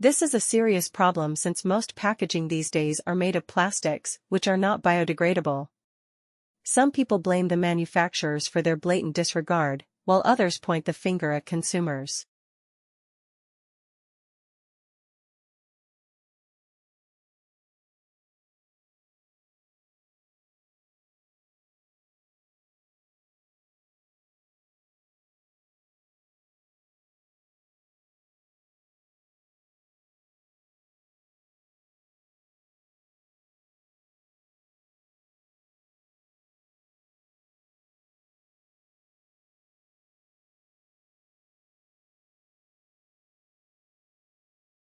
This is a serious problem since most packaging these days are made of plastics, which are not biodegradable. Some people blame the manufacturers for their blatant disregard, while others point the finger at consumers.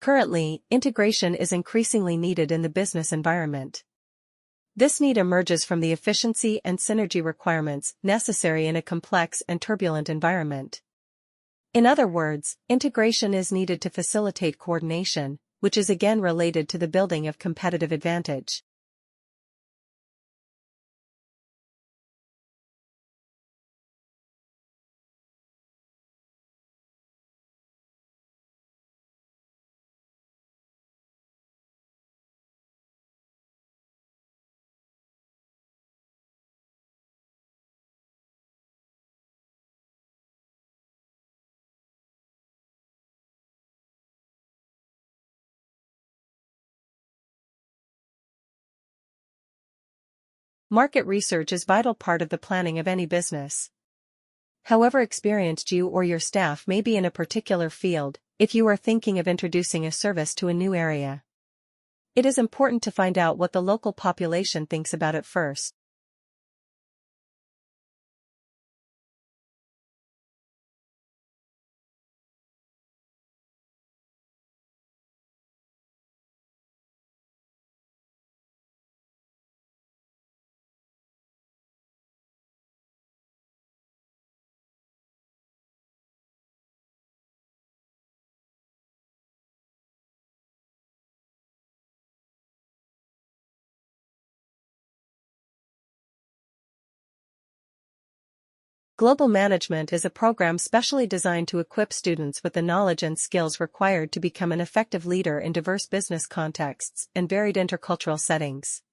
Currently, integration is increasingly needed in the business environment. This need emerges from the efficiency and synergy requirements necessary in a complex and turbulent environment. In other words, integration is needed to facilitate coordination, which is again related to the building of competitive advantage. Market research is a vital part of the planning of any business. However experienced you or your staff may be in a particular field, if you are thinking of introducing a service to a new area, it is important to find out what the local population thinks about it first. Global management is a program specially designed to equip students with the knowledge and skills required to become an effective leader in diverse business contexts and varied intercultural settings.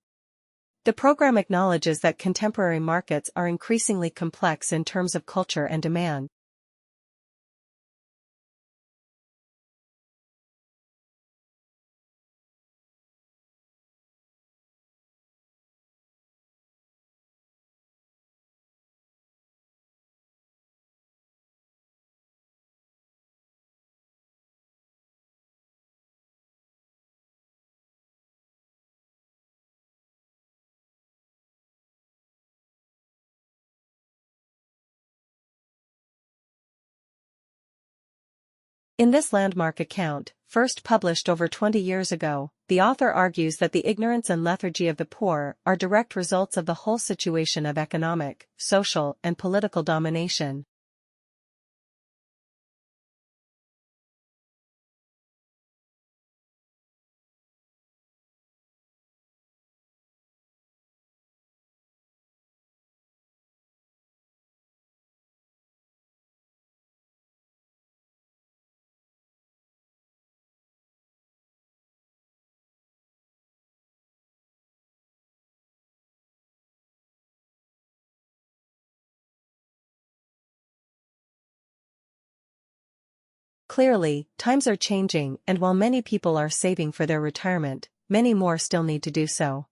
The program acknowledges that contemporary markets are increasingly complex in terms of culture and demand. In this landmark account, first published over 20 years ago, the author argues that the ignorance and lethargy of the poor are direct results of the whole situation of economic, social, and political domination. Clearly, times are changing, and while many people are saving for their retirement, many more still need to do so.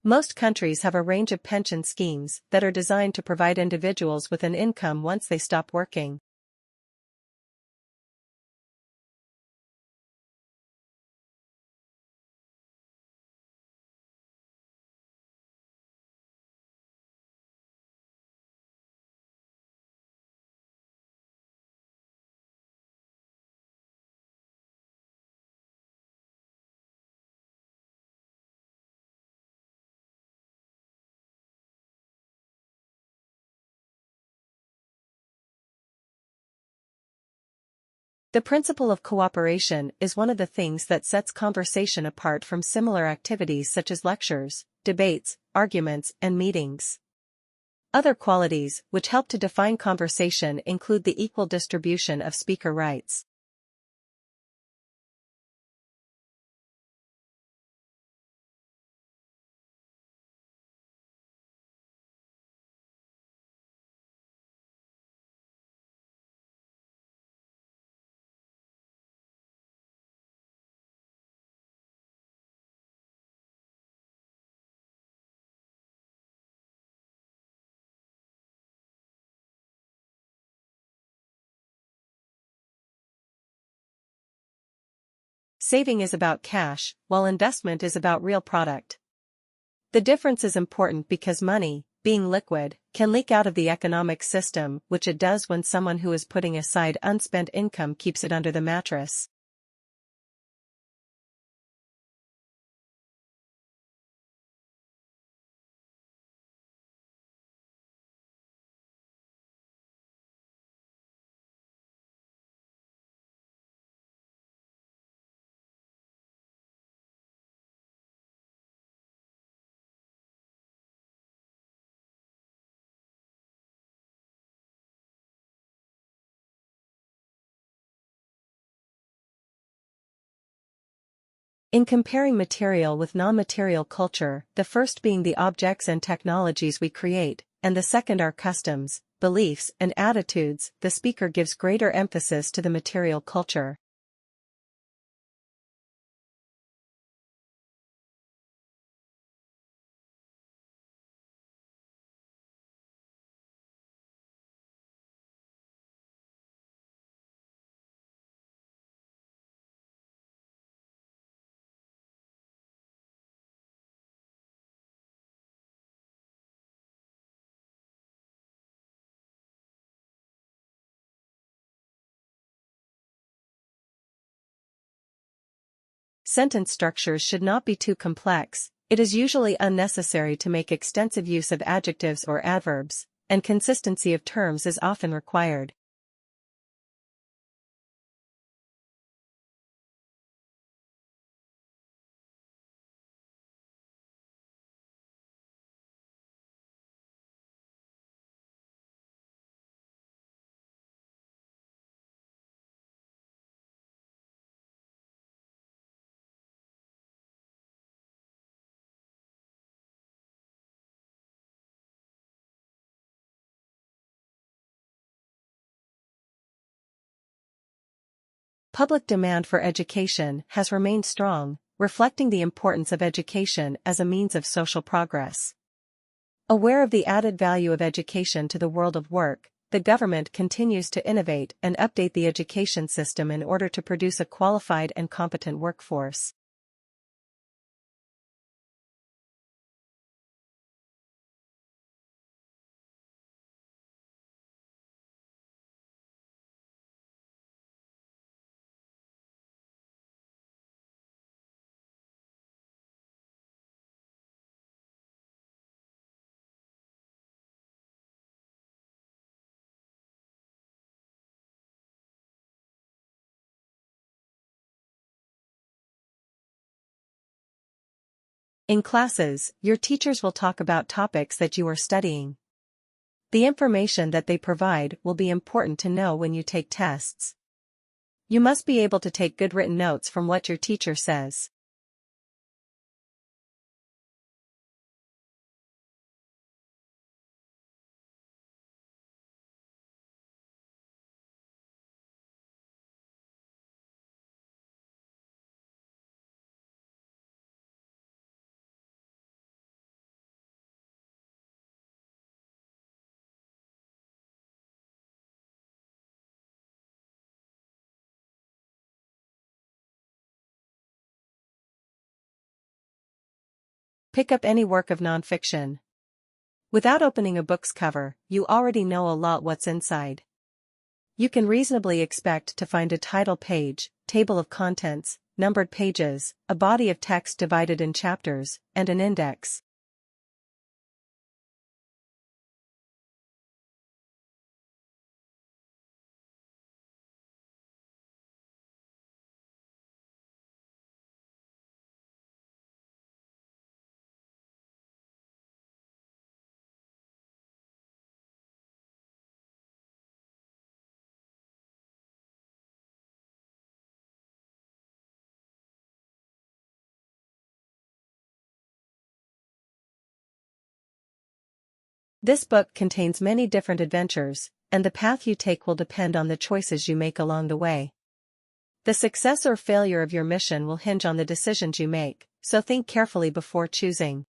Most countries have a range of pension schemes that are designed to provide individuals with an income once they stop working. The principle of cooperation is one of the things that sets conversation apart from similar activities such as lectures, debates, arguments, and meetings. Other qualities which help to define conversation include the equal distribution of speaker rights. Saving is about cash, while investment is about real product. The difference is important because money, being liquid, can leak out of the economic system, which it does when someone who is putting aside unspent income keeps it under the mattress. In comparing material with non-material culture, the first being the objects and technologies we create, and the second our customs, beliefs, and attitudes, the speaker gives greater emphasis to the material culture. Sentence structures should not be too complex. It is usually unnecessary to make extensive use of adjectives or adverbs, and consistency of terms is often required. Public demand for education has remained strong, reflecting the importance of education as a means of social progress. Aware of the added value of education to the world of work, the government continues to innovate and update the education system in order to produce a qualified and competent workforce. In classes, your teachers will talk about topics that you are studying. The information that they provide will be important to know when you take tests. You must be able to take good written notes from what your teacher says. Pick up any work of nonfiction. Without opening a book's cover, you already know a lot what's inside. You can reasonably expect to find a title page, table of contents, numbered pages, a body of text divided in chapters, and an index. This book contains many different adventures, and the path you take will depend on the choices you make along the way. The success or failure of your mission will hinge on the decisions you make, so think carefully before choosing.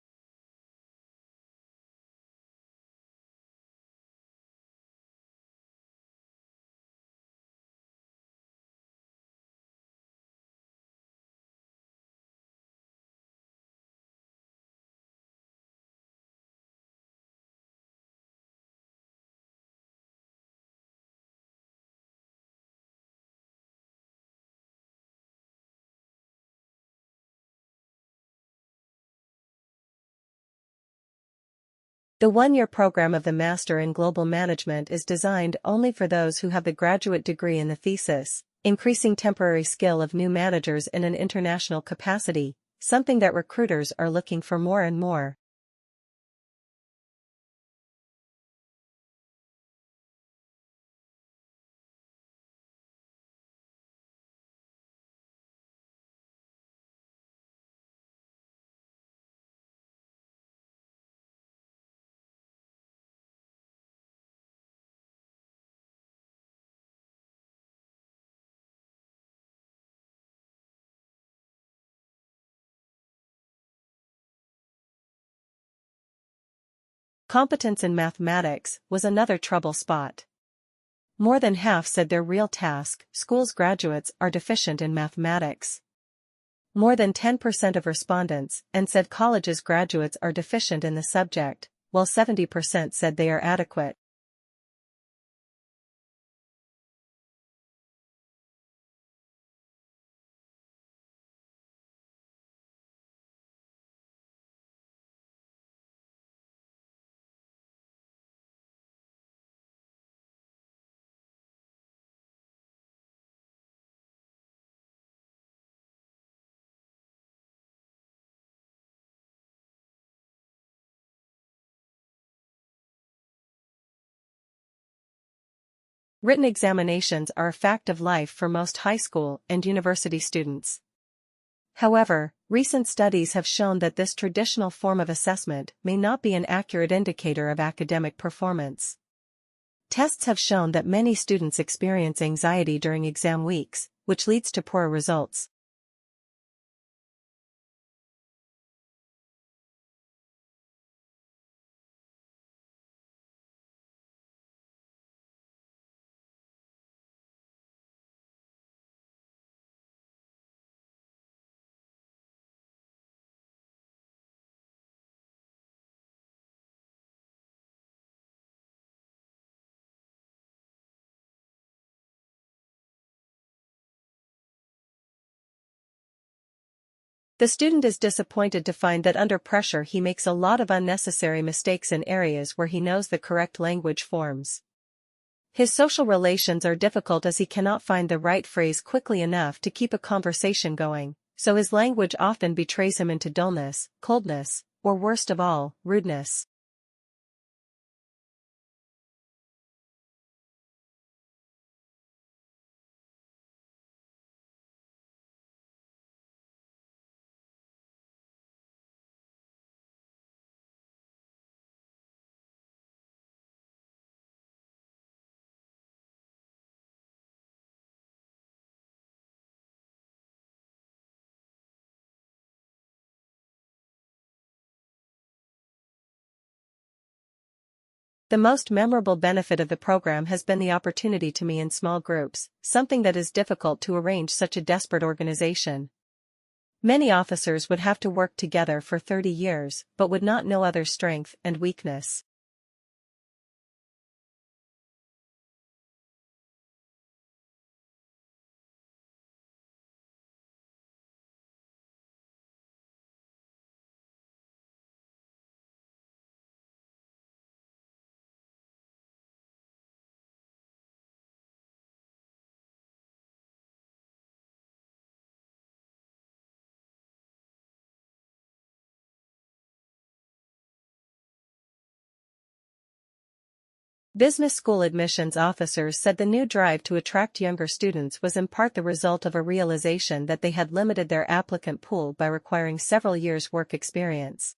The one-year program of the Master in Global Management is designed only for those who have the graduate degree in the thesis, increasing temporary skill of new managers in an international capacity, something that recruiters are looking for more and more. Competence in mathematics was another trouble spot. More than half said their real task, school's graduates are deficient in mathematics. More than 10% of respondents and said college's graduates are deficient in the subject, while 70% said they are adequate. Written examinations are a fact of life for most high school and university students. However, recent studies have shown that this traditional form of assessment may not be an accurate indicator of academic performance. Tests have shown that many students experience anxiety during exam weeks, which leads to poor results. The student is disappointed to find that under pressure he makes a lot of unnecessary mistakes in areas where he knows the correct language forms. His social relations are difficult as he cannot find the right phrase quickly enough to keep a conversation going, so his language often betrays him into dullness, coldness, or worst of all, rudeness. The most memorable benefit of the program has been the opportunity to meet in small groups, something that is difficult to arrange such a desperate organization. Many officers would have to work together for 30 years but would not know others' strength and weakness. Business school admissions officers said the new drive to attract younger students was in part the result of a realization that they had limited their applicant pool by requiring several years' work experience.